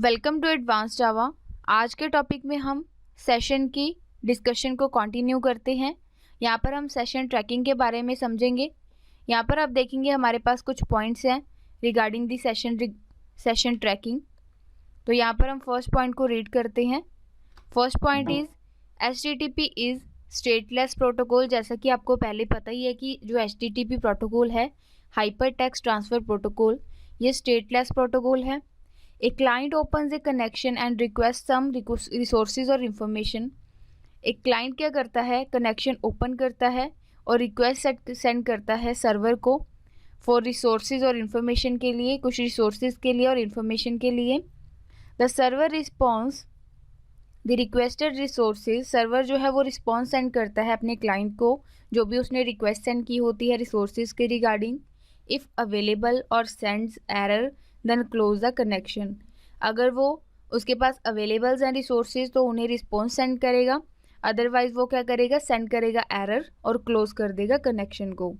Welcome to advance जावा। आज के topic में हम सेशन की डिस्कशन को कंटिन्यू करते हैं। यहाँ पर हम सेशन ट्रैकिंग के बारे में समझेंगे। यहाँ पर आप देखेंगे हमारे पास कुछ पॉइंट्स हैं रिगार्डिंग दी सेशन ट्रैकिंग। तो यहाँ पर हम फर्स्ट पॉइंट को रीड करते हैं। First point is HTTP is stateless protocol. जैसा कि आपको पहले पता ही है कि जो HTTP प्रोटोकॉल है, हाइपर टेक्स्ट ट्रांसफ़र प्रोटोकॉल, ये स्टेटलेस प्रोटोकॉल है। A client opens a connection and requests some resources और information। एक क्लाइंट क्या करता है, कनेक्शन ओपन करता है और रिक्वेस्ट सेंड करता है सर्वर को फॉर रिसोर्सेज और इन्फॉर्मेशन के लिए, कुछ रिसोर्सेज के लिए और इन्फॉर्मेशन के लिए। The server response the requested resources. Server जो है वो रिस्पॉन्स सेंड करता है अपने क्लाइंट को, जो भी उसने रिक्वेस्ट सेंड की होती है रिसोर्सेज के रिगार्डिंग। इफ़ अवेलेबल और sends error then close the connection. अगर वो उसके पास अवेलेबल्स हैं रिसोर्सेज तो उन्हें रिस्पॉन्स सेंड करेगा, अदरवाइज वो क्या करेगा, सेंड करेगा एरर और क्लोज कर देगा कनेक्शन को।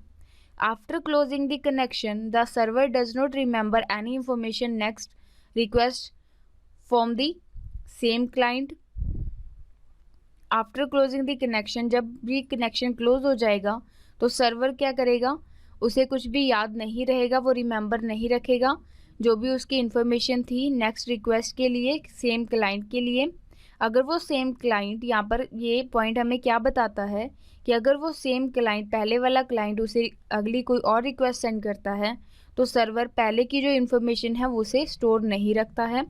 After closing the connection the server does not remember any information next request from the same client. After closing the connection, जब भी कनेक्शन क्लोज हो जाएगा तो सर्वर क्या करेगा, उसे कुछ भी याद नहीं रहेगा, वो रिमेंबर नहीं रखेगा जो भी उसकी इन्फॉर्मेशन थी नेक्स्ट रिक्वेस्ट के लिए सेम क्लाइंट के लिए। अगर वो सेम क्लाइंट, यहाँ पर ये पॉइंट हमें क्या बताता है कि अगर वो सेम क्लाइंट, पहले वाला क्लाइंट उसे अगली कोई और रिक्वेस्ट सेंड करता है तो सर्वर पहले की जो इन्फॉर्मेशन है उसे स्टोर नहीं रखता है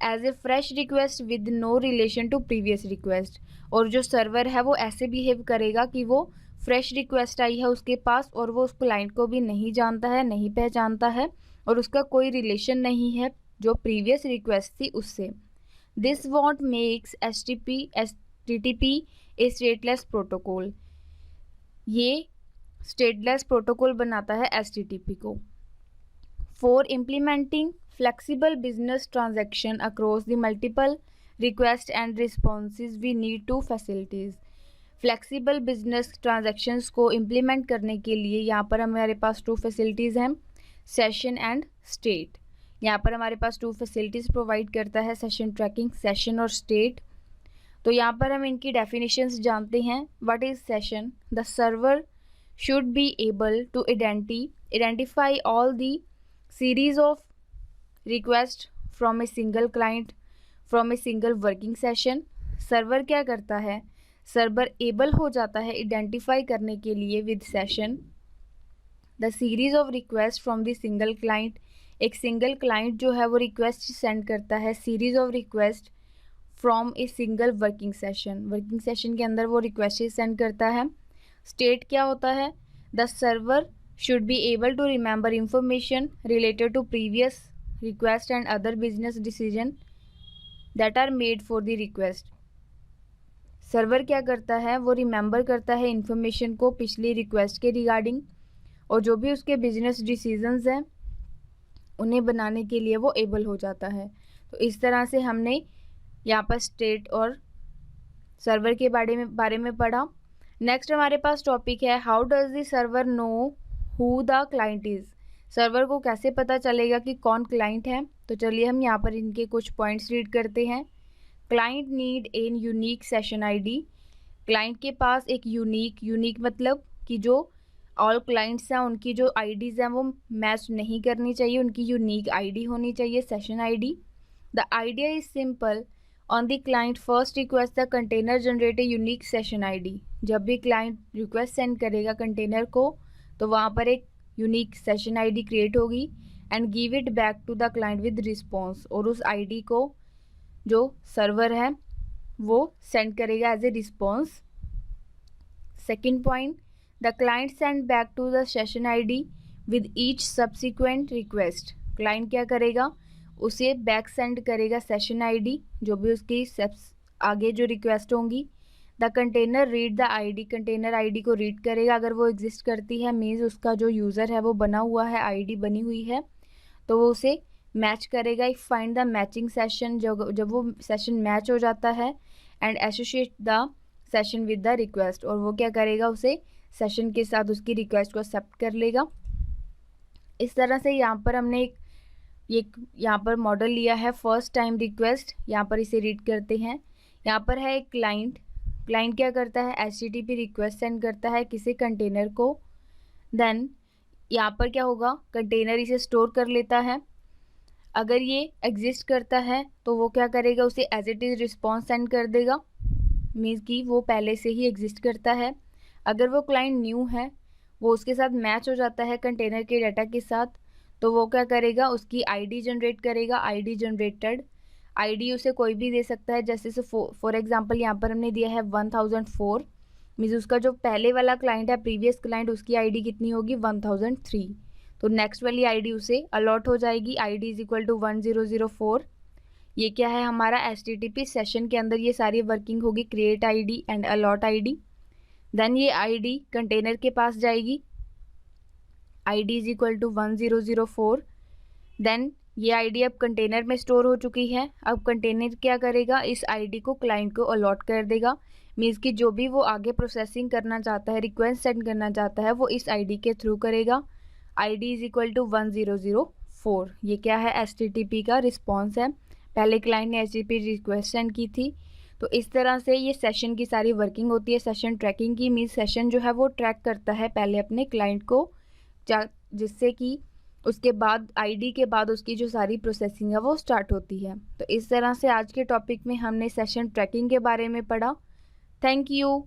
as a fresh request with no relation to previous request. और जो सर्वर है वो ऐसे बिहेव करेगा कि वो फ्रेश रिक्वेस्ट आई है उसके पास और वो उस क्लाइंट को भी नहीं जानता है, नहीं पहचानता है और उसका कोई रिलेशन नहीं है जो प्रीवियस रिक्वेस्ट थी उससे। This what makes HTTP a stateless protocol. ये स्टेटलेस प्रोटोकॉल बनाता है HTTP को। For implementing flexible business transaction across the multiple request and responses we need to facilities. Flexible business transactions को इम्प्लीमेंट करने के लिए यहाँ पर हमारे पास 2 फैसिलिटीज़ हैं, सेशन एंड स्टेट। यहाँ पर हमारे पास 2 फैसिलिटीज़ प्रोवाइड करता है सेशन ट्रैकिंग, सेशन और स्टेट। तो यहाँ पर हम इनकी डेफिनेशंस जानते हैं। What is session? The server should be able to identify all the series of request from a single client from a single working session. Server क्या करता है, सर्वर एबल हो जाता है आइडेंटिफाई करने के लिए with session the series of request from the single client. एक सिंगल क्लाइंट जो है वो रिक्वेस्ट सेंड करता है series of request from a single working session. Working session के अंदर वो रिक्वेस्ट सेंड करता है। स्टेट क्या होता है, the server should be able to remember information related to previous request and other business decision that are made for the request. Server क्या करता है, वो रिमेंबर करता है इंफॉर्मेशन को पिछली रिक्वेस्ट के रिगार्डिंग और जो भी उसके बिजनेस डिसीजंस हैं उन्हें बनाने के लिए वो एबल हो जाता है। तो इस तरह से हमने यहाँ पर स्टेट और सर्वर के बारे में पढ़ा। नेक्स्ट हमारे पास टॉपिक है how does the server know who the client is. Server को कैसे पता चलेगा कि कौन क्लाइंट है। तो चलिए हम यहाँ पर इनके कुछ पॉइंट्स रीड करते हैं। Client need an unique session ID। Client के पास एक यूनिक मतलब कि जो ऑल क्लाइंट्स हैं उनकी जो IDs हैं वो मैच नहीं करनी चाहिए, उनकी यूनिक ID होनी चाहिए, session ID। The idea is simple, on the client first request the container generate a unique session ID। जब भी क्लाइंट रिक्वेस्ट सेंड करेगा कंटेनर को तो वहाँ पर एक यूनिक सेशन ID क्रिएट होगी and give it back to the client with response. और उस ID को जो सर्वर है वो सेंड करेगा as a response. Second point, the client send back to the session ID with each subsequent request. Client क्या करेगा, उसे बैक सेंड करेगा सेशन ID जो भी उसकी आगे जो रिक्वेस्ट होंगी। The container read the ID, container ID को रीड करेगा, अगर वो एग्जिस्ट करती है मीन्स उसका जो यूज़र है वो बना हुआ है, ID बनी हुई है, तो वो उसे मैच करेगा। फाइंड द मैचिंग सेशन, जब वो सेशन मैच हो जाता है and associate the session with the request, और वो क्या करेगा, उसे सेशन के साथ उसकी रिक्वेस्ट को एक्सेप्ट कर लेगा। इस तरह से यहाँ पर हमने एक ये यहाँ पर मॉडल लिया है फर्स्ट टाइम रिक्वेस्ट। यहाँ पर इसे रीड करते हैं। यहाँ पर है एक क्लाइंट क्या करता है, HTTP रिक्वेस्ट सेंड करता है किसी कंटेनर को। देन यहाँ पर क्या होगा, कंटेनर इसे स्टोर कर लेता है। अगर ये एग्जिस्ट करता है तो वो क्या करेगा, उसे as it is response send कर देगा, मीन्स कि वो पहले से ही एग्जिस्ट करता है। अगर वो क्लाइंट न्यू है, वो उसके साथ मैच हो जाता है कंटेनर के डाटा के साथ, तो वो क्या करेगा, उसकी आईडी जनरेट करेगा, आईडी जनरेटेड। आईडी उसे कोई भी दे सकता है, जैसे से फॉर एग्जांपल यहाँ पर हमने दिया है 1004, मीन्स उसका जो पहले वाला क्लाइंट है, प्रीवियस क्लाइंट, उसकी आईडी कितनी होगी 1003। तो नेक्स्ट वाली आईडी उसे अलॉट हो जाएगी, आईडी इज इक्वल टू 1004। ये क्या है हमारा HTTP सेशन के अंदर ये सारी वर्किंग होगी, create ID and allot ID. Then ये आईडी कंटेनर के पास जाएगी, ID is equal to 1004। Then ये आईडी अब कंटेनर में स्टोर हो चुकी है। अब कंटेनर क्या करेगा, इस आईडी को क्लाइंट को अलॉट कर देगा, मीन्स कि जो भी वो आगे प्रोसेसिंग करना चाहता है, रिक्वेस्ट सेंड करना चाहता है, वो इस आईडी के थ्रू करेगा। ID is equal to 1004। ये क्या है, HTTP का रिस्पॉन्स है। पहले क्लाइंट ने HTTP रिक्वेस्ट सेंड की थी। तो इस तरह से ये सेशन की सारी वर्किंग होती है। सेशन ट्रैकिंग की मीन्स सेशन जो है वो ट्रैक करता है पहले अपने क्लाइंट को, जिससे कि उसके बाद आईडी के बाद उसकी जो सारी प्रोसेसिंग है वो स्टार्ट होती है। तो इस तरह से आज के टॉपिक में हमने सेशन ट्रैकिंग के बारे में पढ़ा। Thank you.